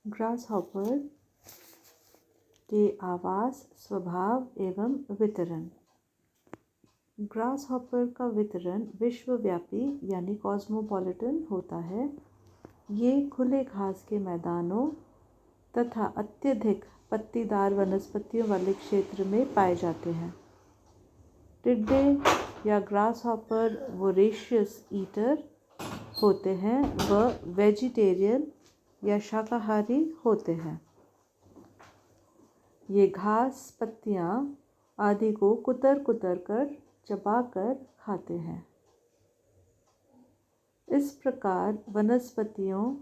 Grasshopper के आवास, स्वभाव एवं वितरण। ग्रासहॉपर का वितरण विश्वव्यापी यानी कॉस्मोपॉलिटन होता है। ये खुले घास के मैदानों तथा अत्यधिक पत्तीदार वनस्पतियों वाले क्षेत्र में पाए जाते हैं। टिड्डे या ग्रासहॉपर वोरेशियस ईटर होते हैं व वेजिटेरियन या शाकाहारी होते हैं। ये घास, पत्तियाँ आदि को कुतर कुतर कर चबाकर खाते हैं। इस प्रकार वनस्पतियों,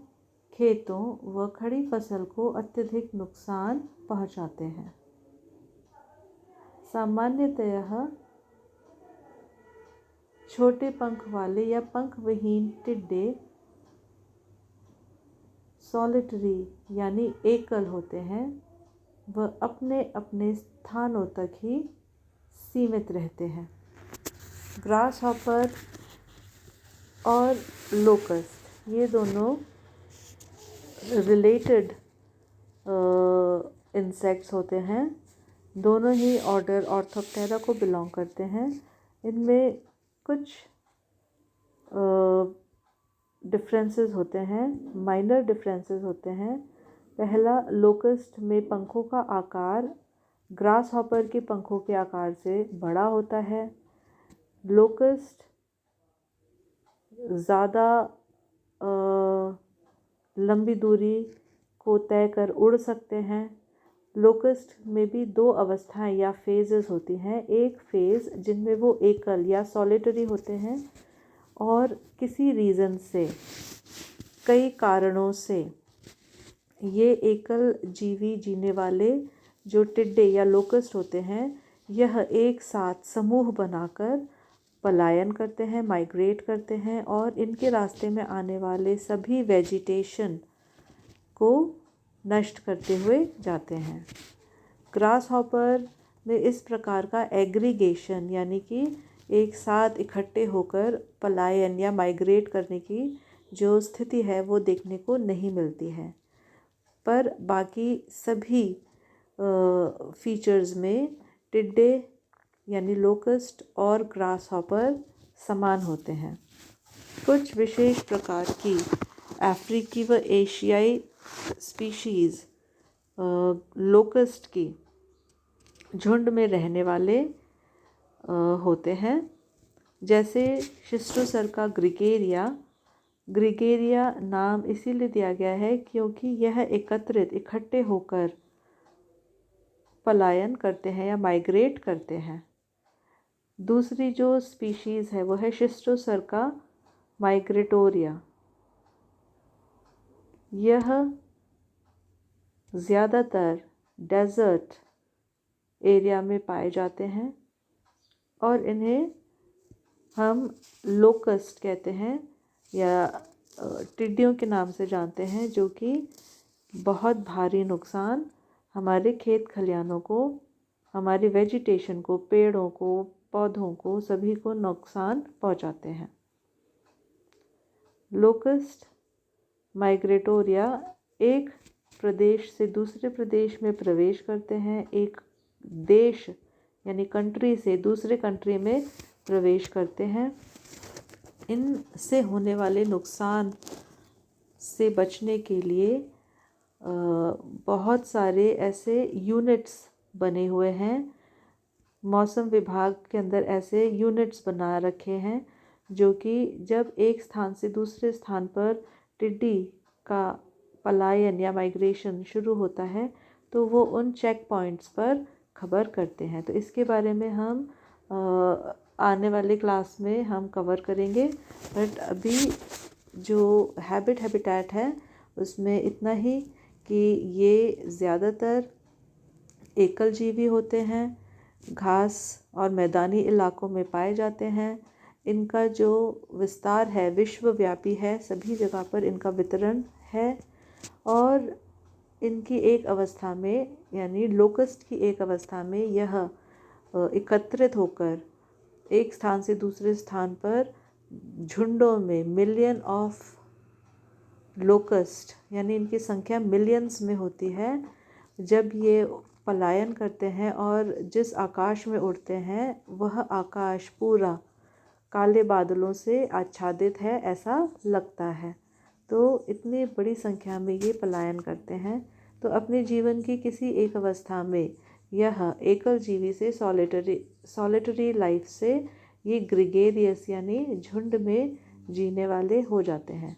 खेतों व खड़ी फसल को अत्यधिक नुकसान पहुँचाते हैं। सामान्यतः छोटे पंख वाले या पंख विहीन टिड्डे सॉलिटरी यानी एकल होते हैं व अपने अपने स्थानों तक ही सीमित रहते हैं। ग्रासहॉपर और लोकस्ट ये दोनों रिलेटेड इंसेक्ट्स होते हैं। दोनों ही ऑर्डर ऑर्थोप्टेरा को बिलोंग करते हैं। इनमें कुछ डिफरेंसेस होते हैं, माइनर डिफरेंसेस होते हैं। पहला, लोकस्ट में पंखों का आकार ग्रासहॉपर के पंखों के आकार से बड़ा होता है। लोकस्ट ज़्यादा लंबी दूरी को तय कर उड़ सकते हैं। लोकस्ट में भी दो अवस्थाएं या फेजेस होती हैं। एक फेज़ जिनमें वो एकल या सॉलिटरी होते हैं और किसी रीज़न से, कई कारणों से ये एकल जीवी जीने वाले जो टिड्डे या लोकस्ट होते हैं, यह एक साथ समूह बनाकर पलायन करते हैं, माइग्रेट करते हैं और इनके रास्ते में आने वाले सभी वेजिटेशन को नष्ट करते हुए जाते हैं। ग्रासहॉपर में इस प्रकार का एग्रीगेशन यानी कि एक साथ इकट्ठे होकर पलायन या माइग्रेट करने की जो स्थिति है वो देखने को नहीं मिलती है। पर बाकी सभी फीचर्स में टिड्डे यानी लोकस्ट और ग्रासहॉपर समान होते हैं। कुछ विशेष प्रकार की अफ्रीकी व एशियाई स्पीशीज़ लोकस्ट की झुंड में रहने वाले होते हैं। जैसे शिस्टोसर्का ग्रिगेरिया। ग्रिगेरिया नाम इसीलिए दिया गया है क्योंकि यह इकट्ठे होकर पलायन करते हैं या माइग्रेट करते हैं। दूसरी जो स्पीशीज़ है वो है शिस्टोसर्का माइग्रेटोरिया। यह ज़्यादातर डेजर्ट एरिया में पाए जाते हैं और इन्हें हम लोकस्ट कहते हैं या टिड्डियों के नाम से जानते हैं, जो कि बहुत भारी नुकसान हमारे खेत खलिहानों को, हमारी वेजिटेशन को, पेड़ों को, पौधों को, सभी को नुकसान पहुंचाते हैं। लोकस्ट माइग्रेटोरिया एक प्रदेश से दूसरे प्रदेश में प्रवेश करते हैं, एक देश यानी कंट्री से दूसरे कंट्री में प्रवेश करते हैं। इनसे होने वाले नुकसान से बचने के लिए बहुत सारे ऐसे यूनिट्स बने हुए हैं। मौसम विभाग के अंदर ऐसे यूनिट्स बना रखे हैं जो कि जब एक स्थान से दूसरे स्थान पर टिड्डी का पलायन या माइग्रेशन शुरू होता है तो वो उन चेक पॉइंट्स पर खबर करते हैं। तो इसके बारे में हम आने वाले क्लास में हम कवर करेंगे। बट अभी जो हैबिटेट है उसमें इतना ही कि ये ज़्यादातर एकल जीवी होते हैं, घास और मैदानी इलाकों में पाए जाते हैं। इनका जो विस्तार है विश्वव्यापी है, सभी जगह पर इनका वितरण है और इनकी एक अवस्था में यानी लोकस्ट की एक अवस्था में यह एकत्रित होकर एक स्थान से दूसरे स्थान पर झुंडों में मिलियन ऑफ लोकस्ट यानी इनकी संख्या मिलियंस में होती है, जब ये पलायन करते हैं और जिस आकाश में उड़ते हैं वह आकाश पूरा काले बादलों से आच्छादित है ऐसा लगता है। तो इतनी बड़ी संख्या में ये पलायन करते हैं। तो अपने जीवन की किसी एक अवस्था में यह एकल जीवी से सॉलिटरी लाइफ से ये ग्रिगेरियस यानी झुंड में जीने वाले हो जाते हैं।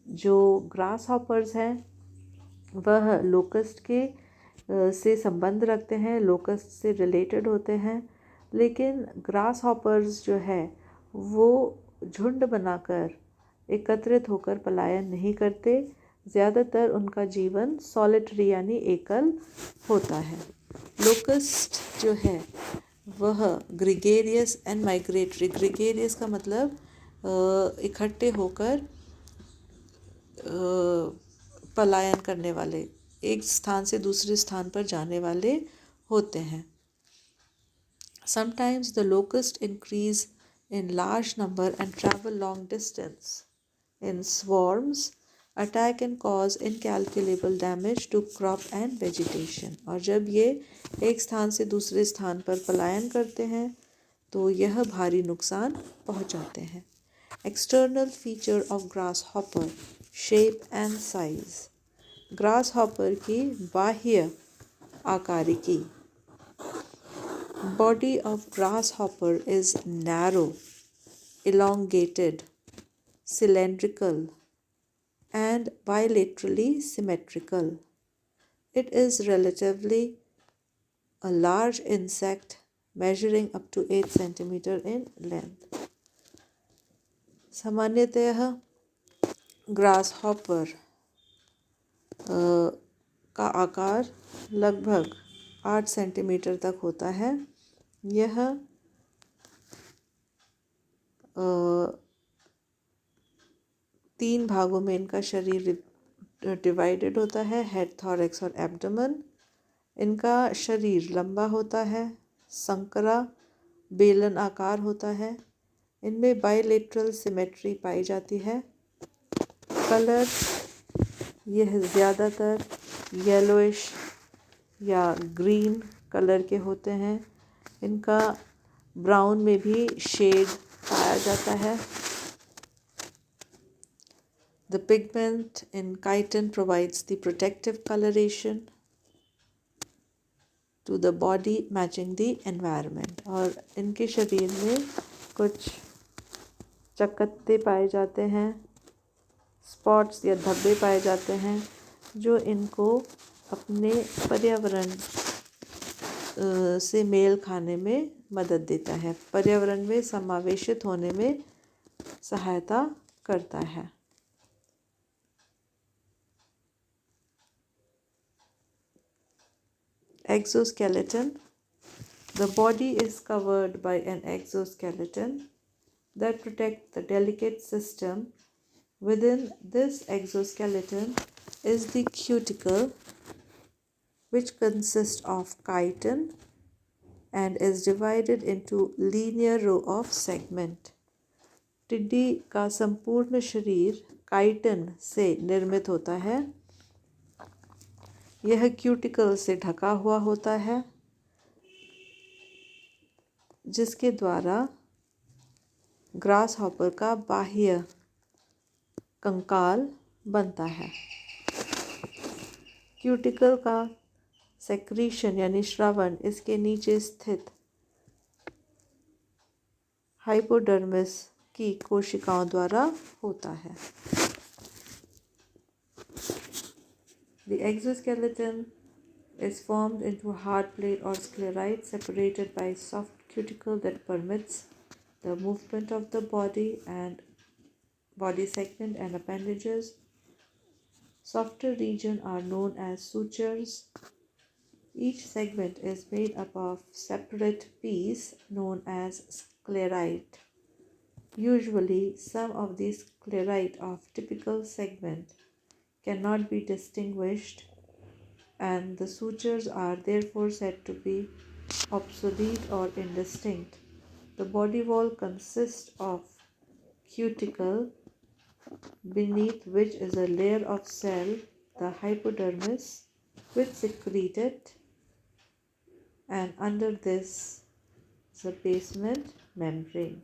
जो ग्रास हॉपर्स हैं वह लोकस्ट के से संबंध रखते हैं, लोकस्ट से रिलेटेड होते हैं, लेकिन ग्रास हॉपर्स जो है वो झुंड बनाकर एकत्रित होकर पलायन नहीं करते। ज़्यादातर उनका जीवन सॉलिटरी यानी एकल होता है। लोकस्ट जो है वह ग्रिगेरियस एंड माइग्रेटरी, ग्रिगेरियस का मतलब इकट्ठे होकर पलायन करने वाले, एक स्थान से दूसरे स्थान पर जाने वाले होते हैं। Sometimes the locusts increase in large number and travel long distance in swarms, attack and cause incalculable damage to crop and vegetation। और जब ये एक स्थान से दूसरे स्थान पर पलायन करते हैं तो यह भारी नुकसान पहुंचाते हैं। External feature of grasshopper, shape and size। grasshopper की बाह्य आकारिकी। Body of grasshopper is narrow, elongated, cylindrical and bilaterally symmetrical. It is relatively a large insect measuring up to 8 centimeter in length। सामान्यतः ग्रासहॉपर का आकार लगभग 8 centimetre तक होता है। यह तीन भागों में इनका शरीर डिवाइडेड होता है, हेड, थॉरैक्स और एब्डोमेन। इनका शरीर लंबा होता है, संकरा बेलन आकार होता है। इनमें बाइलेटरल सिमेट्री पाई जाती है। कलर यह ज़्यादातर येलोइश या ग्रीन कलर के होते हैं। इनका ब्राउन में भी शेड पाया जाता है। The pigment in chitin provides the protective coloration to the body matching the environment। और इनके शरीर में कुछ चकत्ते पाए जाते हैं, स्पॉट्स या धब्बे पाए जाते हैं जो इनको अपने पर्यावरण से मेल खाने में मदद देता है, पर्यावरण में समावेशित होने में सहायता करता है। Exoskeleton। The body is covered by an exoskeleton that protects the delicate system। Within this exoskeleton is the cuticle, which consists of chitin and is divided into linear row of segment। टिड्डी का संपूर्ण शरीर chitin से निर्मित होता है। यह cuticle से ढका हुआ होता है जिसके द्वारा ग्रासहॉपर का बाह्य कंकाल बनता है। क्यूटिकल का सेक्रीशन यानी श्रवण इसके नीचे स्थित हाइपोडर्मिस की कोशिकाओं द्वारा होता है। The exoskeleton is formed into hard plate or sclerite separated by soft cuticle that permits the movement of the body and body segment and appendages। Softer region are known as sutures। Each segment is made up of separate piece known as sclerite। Usually some of the sclerite of typical segment cannot be distinguished and the sutures are therefore said to be obsolete or indistinct। The body wall consists of cuticle beneath which is a layer of cell, the hypodermis, which secreted, and under this is a basement membrane.